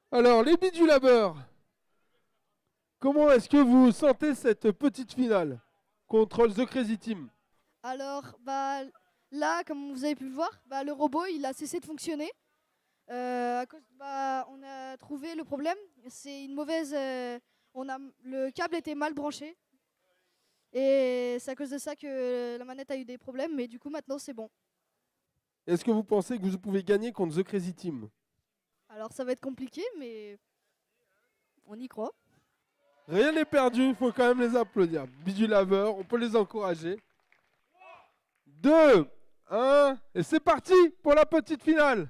Alors, les bidulabeurs, comment est-ce que vous sentez cette petite finale contre The Crazy Team? Alors, là, comme vous avez pu le voir, le robot, il a cessé de fonctionner. On a trouvé le problème. C'est une mauvaise. Le câble était mal branché. Et c'est à cause de ça que la manette a eu des problèmes. Mais du coup, maintenant, c'est bon. Est-ce que vous pensez que vous pouvez gagner contre The Crazy Team? Alors, ça va être compliqué, mais on y croit. Rien n'est perdu, il faut quand même les applaudir. Bidulaveur, on peut les encourager. 2, 1, et c'est parti pour la petite finale.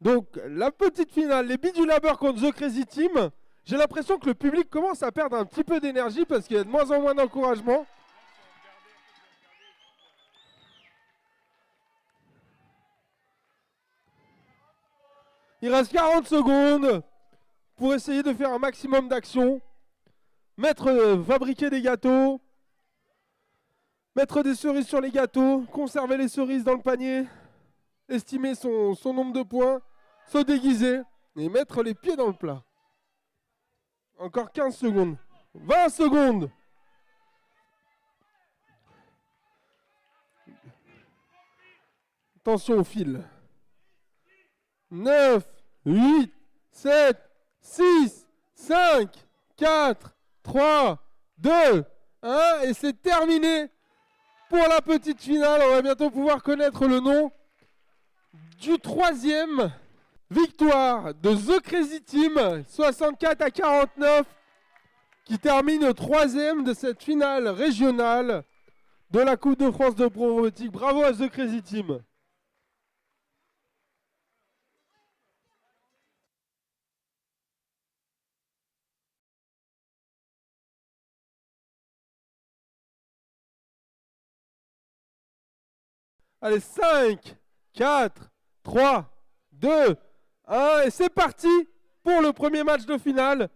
Donc, la petite finale, les bidulabeurs contre The Crazy Team. J'ai l'impression que le public commence à perdre un petit peu d'énergie parce qu'il y a de moins en moins d'encouragement. Il reste 40 secondes pour essayer de faire un maximum d'actions. Fabriquer des gâteaux. Mettre des cerises sur les gâteaux. Conserver les cerises dans le panier. Estimer son nombre de points. Se déguiser. Et mettre les pieds dans le plat. Encore 15 secondes. 20 secondes. Attention au fil. 9, 8, 7, 6, 5, 4, 3, 2, 1. Et c'est terminé pour la petite finale. On va bientôt pouvoir connaître le nom du troisième. Victoire de The Crazy Team, 64 à 49, qui termine troisième de cette finale régionale de la Coupe de France de Pro Robotique. Bravo à The Crazy Team. Allez, 5, 4, 3, 2, 1, et c'est parti pour le premier match de finale.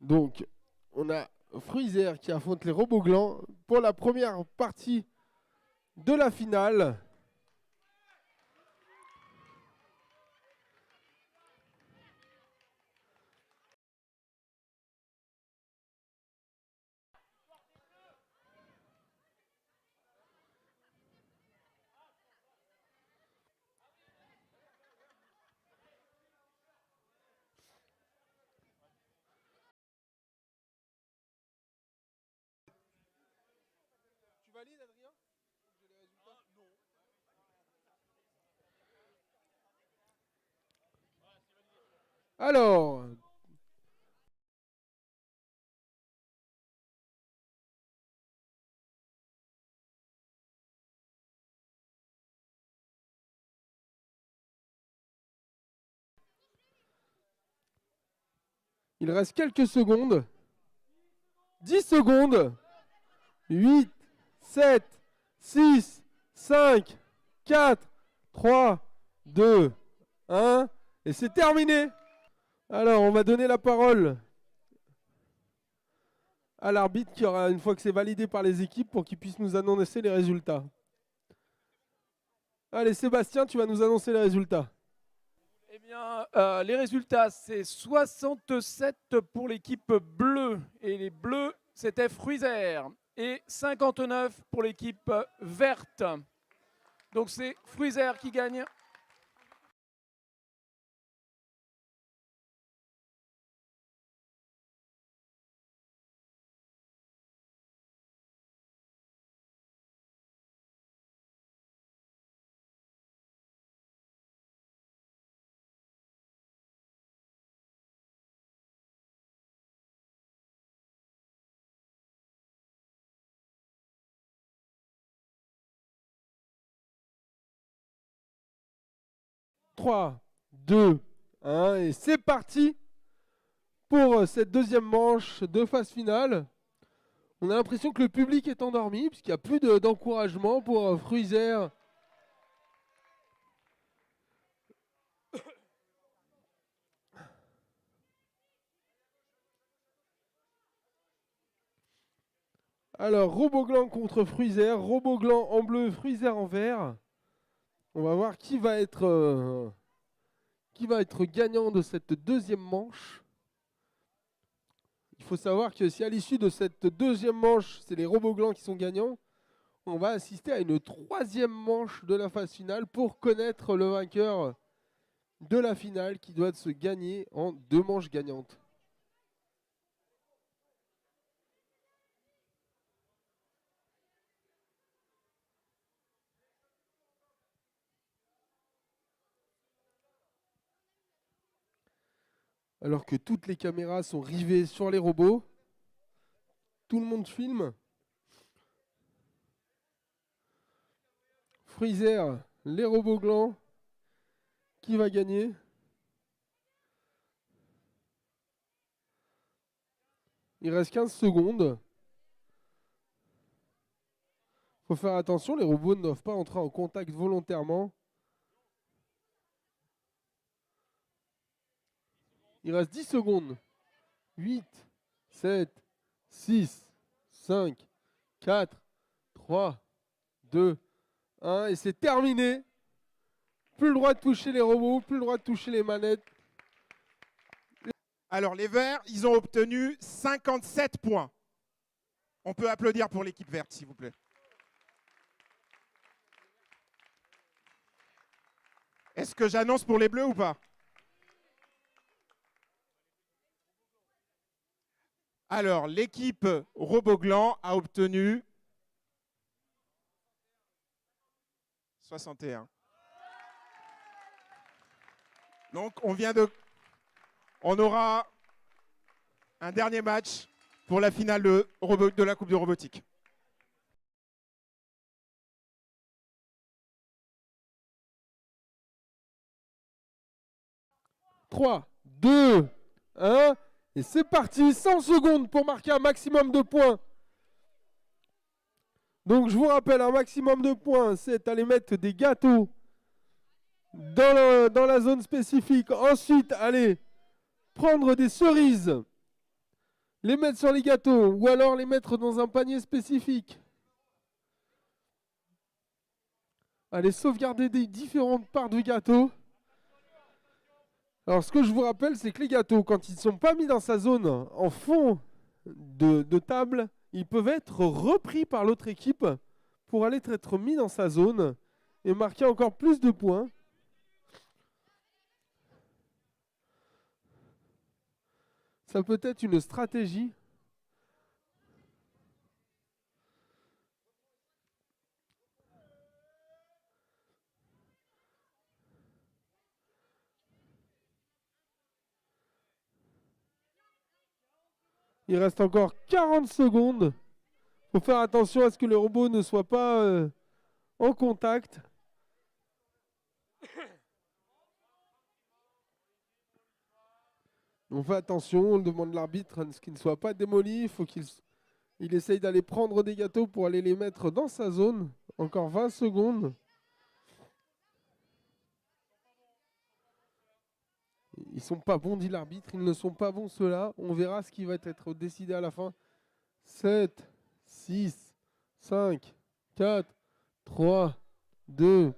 Donc, on a Fruizer qui affronte les robots glands pour la première partie de la finale. Tu valides, Adrien? Alors, il reste quelques secondes. 10 secondes. 8, 7, 6, 5, 4, 3, 2, 1. Et c'est terminé. Alors, on va donner la parole à l'arbitre qui aura, une fois que c'est validé par les équipes, pour qu'il puisse nous annoncer les résultats. Allez, Sébastien, tu vas nous annoncer les résultats. Eh bien, les résultats, c'est 67 pour l'équipe bleue. Et les bleus, c'était Fruizer. et 59 pour l'équipe verte. Donc c'est Fruizer qui gagne. Trois, 2, 1 et c'est parti pour cette deuxième manche de phase finale. On a l'impression que le public est endormi puisqu'il n'y a plus d'encouragement pour Fruizer. Alors, Roboglan contre Fruizer, Roboglan en bleu, Fruizer en vert. On va voir qui va être gagnant de cette deuxième manche. Il faut savoir que si à l'issue de cette deuxième manche, c'est les Roboglan qui sont gagnants, on va assister à une troisième manche de la phase finale pour connaître le vainqueur de la finale qui doit se gagner en 2 manches gagnantes. Alors que toutes les caméras sont rivées sur les robots, tout le monde filme. Fruizer, les Roboglan, qui va gagner? Il reste 15 secondes. Il faut faire attention, les robots ne doivent pas entrer en contact volontairement. Il reste 10 secondes. 8, 7, 6, 5, 4, 3, 2, 1. Et c'est terminé. Plus le droit de toucher les robots, plus le droit de toucher les manettes. Alors les verts, ils ont obtenu 57 points. On peut applaudir pour l'équipe verte, s'il vous plaît. Est-ce que j'annonce pour les bleus ou pas? Alors, l'équipe Roboglan a obtenu 61. Donc, on aura un dernier match pour la finale de la Coupe de robotique. « 3, 2, 1... Et c'est parti, 100 secondes pour marquer un maximum de points. Donc je vous rappelle, un maximum de points, c'est aller mettre des gâteaux dans la zone spécifique. Ensuite, allez prendre des cerises, les mettre sur les gâteaux ou alors les mettre dans un panier spécifique. Allez sauvegarder des différentes parts du gâteau. Alors, ce que je vous rappelle, c'est que les gâteaux, quand ils ne sont pas mis dans sa zone en fond de table, ils peuvent être repris par l'autre équipe pour aller être mis dans sa zone et marquer encore plus de points. Ça peut être une stratégie. Il reste encore 40 secondes. Il faut faire attention à ce que le robot ne soit pas en contact. On fait attention, on demande l'arbitre à ce qu'il ne soit pas démoli. Il faut qu'il essaye d'aller prendre des gâteaux pour aller les mettre dans sa zone. Encore 20 secondes. Ils sont pas bons, dit l'arbitre. Ils ne sont pas bons, ceux-là. On verra ce qui va être décidé à la fin. 7, 6, 5, 4, 3, 2,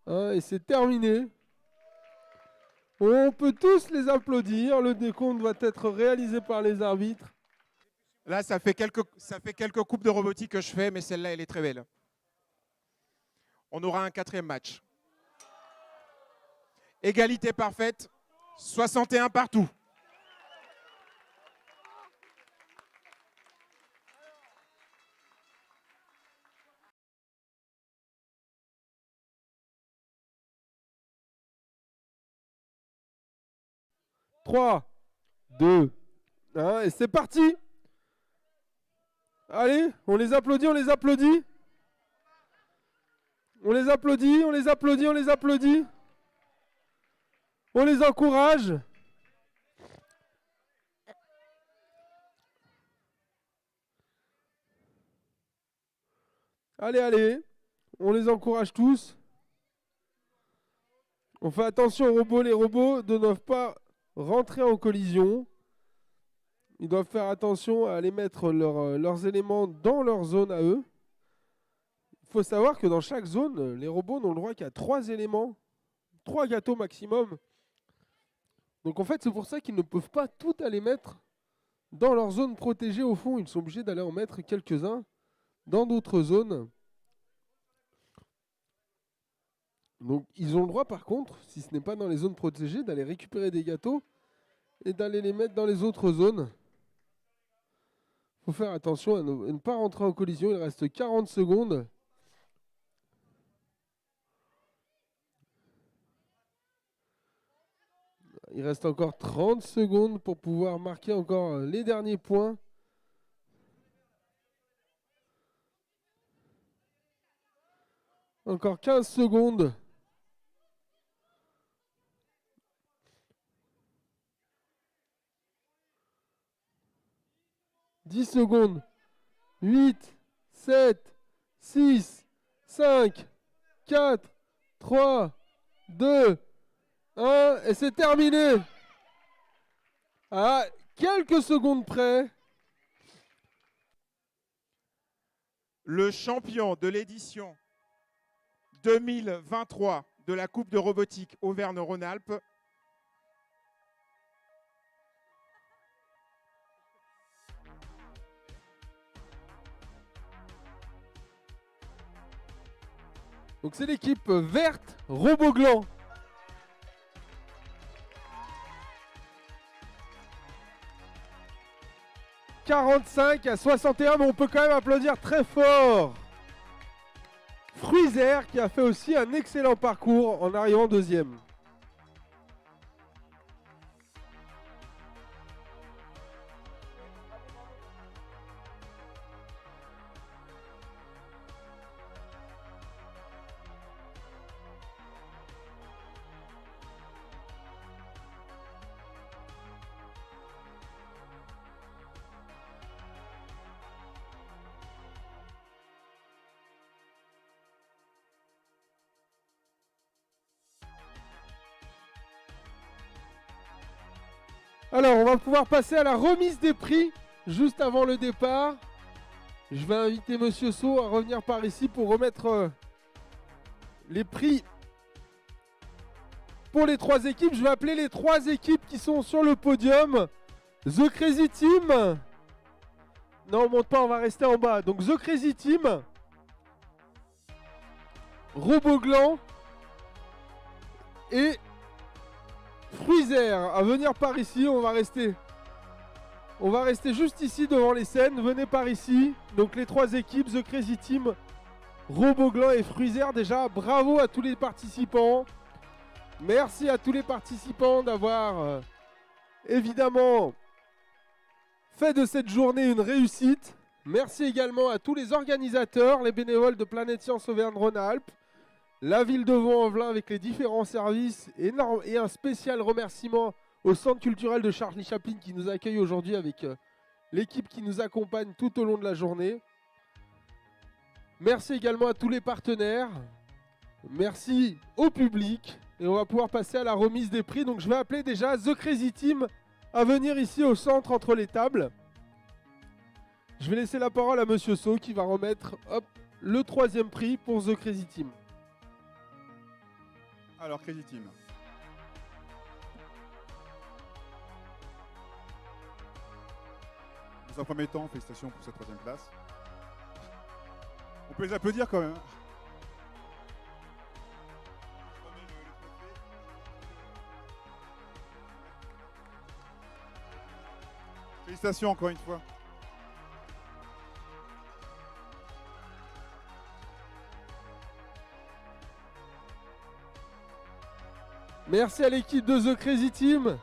1. Et c'est terminé. On peut tous les applaudir. Le décompte va être réalisé par les arbitres. Là, ça fait quelques coupes de robotique que je fais, mais celle-là, elle est très belle. On aura un 4e match. Égalité parfaite, 61 partout. Trois, 2, 1, et c'est parti. Allez, on les applaudit, on les applaudit. On les applaudit, on les applaudit, on les applaudit. On les encourage. Allez, allez, on les encourage tous. On fait attention aux robots. Les robots ne doivent pas rentrer en collision. Ils doivent faire attention à aller mettre leurs éléments dans leur zone à eux. Il faut savoir que dans chaque zone, les robots n'ont le droit qu'à 3 éléments, 3 gâteaux maximum. Donc en fait, c'est pour ça qu'ils ne peuvent pas tout aller mettre dans leur zone protégée au fond. Ils sont obligés d'aller en mettre quelques-uns dans d'autres zones. Donc ils ont le droit par contre, si ce n'est pas dans les zones protégées, d'aller récupérer des gâteaux et d'aller les mettre dans les autres zones. Il faut faire attention à ne pas rentrer en collision. Il reste 40 secondes. Il reste encore 30 secondes pour pouvoir marquer encore les derniers points. Encore 15 secondes. 10 secondes. 8, 7, 6, 5, 4, 3, 2, 1. Et c'est terminé. À quelques secondes près. Le champion de l'édition 2023 de la Coupe de robotique Auvergne-Rhône-Alpes Donc c'est l'équipe verte Roboglan. « 45-61, mais on peut quand même applaudir très fort Fruizer qui a fait aussi un excellent parcours en arrivant deuxième. Alors, on va pouvoir passer à la remise des prix juste avant le départ. Je vais inviter Monsieur So à revenir par ici pour remettre les prix pour les 3 équipes. Je vais appeler les 3 équipes qui sont sur le podium. The Crazy Team. Non, on monte pas, on va rester en bas. Donc The Crazy Team. Roboglan. Et Fruizer, à venir par ici, on va rester juste ici devant les scènes, venez par ici. Donc les 3 équipes, The Crazy Team, Roboglan et Fruizer. Déjà, bravo à tous les participants. Merci à tous les participants d'avoir évidemment fait de cette journée une réussite. Merci également à tous les organisateurs, les bénévoles de Planète Science Auvergne-Rhône-Alpes, la ville de Vaux-en-Velin avec les différents services, et un spécial remerciement au Centre culturel de Charlie Chaplin qui nous accueille aujourd'hui avec l'équipe qui nous accompagne tout au long de la journée. Merci également à tous les partenaires. Merci au public. Et on va pouvoir passer à la remise des prix. Donc je vais appeler déjà The Crazy Team à venir ici au centre entre les tables. Je vais laisser la parole à Monsieur So qui va remettre le 3e prix pour The Crazy Team. Alors, Crazy Team. Vous Dans un premier temps, félicitations pour cette 3e place. On peut les applaudir quand même. Félicitations encore une fois. Merci à l'équipe de The Crazy Team.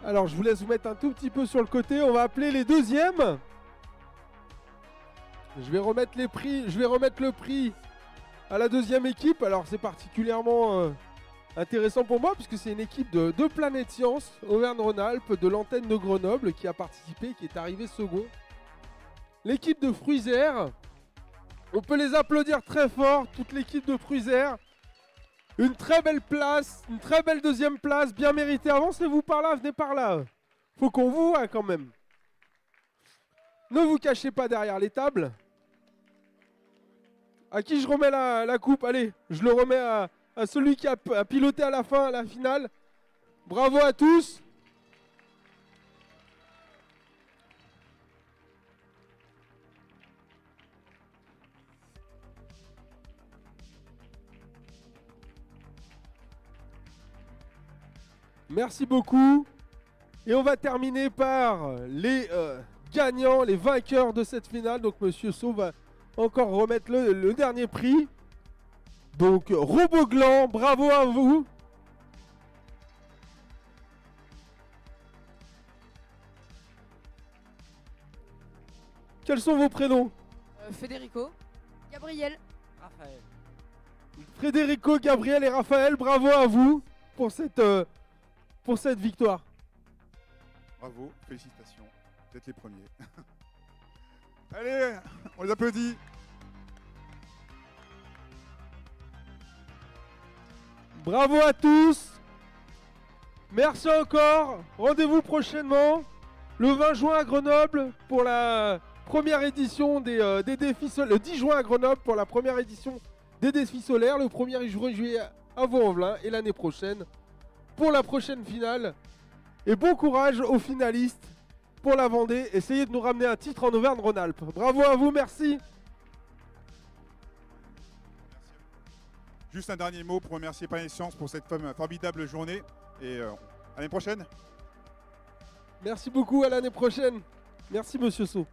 Alors, je vous laisse vous mettre un tout petit peu sur le côté. On va appeler les deuxièmes. Je vais remettre les prix. Je vais remettre le prix à la deuxième équipe. Alors, c'est particulièrement intéressant pour moi puisque c'est une équipe de Planète Science, Auvergne-Rhône-Alpes, de l'antenne de Grenoble qui a participé, qui est arrivée second. L'équipe de Fruizère. On peut les applaudir très fort, toute l'équipe de Fruizère. Une très belle place, une très belle deuxième place, bien méritée. Avancez-vous par là, venez par là. Faut qu'on vous voit quand même. Ne vous cachez pas derrière les tables. À qui je remets la coupe? Allez, je le remets à celui qui a piloté à la fin, à la finale. Bravo à tous. Merci beaucoup. Et on va terminer par les gagnants, les vainqueurs de cette finale. Donc Monsieur Sau va encore remettre le dernier prix. Donc Roboglan, bravo à vous. Quels sont vos prénoms? Federico. Gabriel. Raphaël. Federico, Gabriel et Raphaël, bravo à vous pour cette victoire. Bravo, félicitations. Vous êtes les premiers. Allez, on les applaudit. Bravo à tous. Merci encore. Rendez-vous prochainement le 20 juin à Grenoble pour la première édition des défis solaires. Le 10 juin à Grenoble pour la première édition des défis solaires. Le 1er juillet à Vaux-en-Velin et l'année prochaine pour la prochaine finale. Et bon courage aux finalistes pour la Vendée. Essayez de nous ramener un titre en Auvergne-Rhône-Alpes. Bravo à vous, merci. Juste un dernier mot pour remercier Planète Science pour cette formidable journée. Et à l'année prochaine. Merci beaucoup, à l'année prochaine. Merci Monsieur Sau.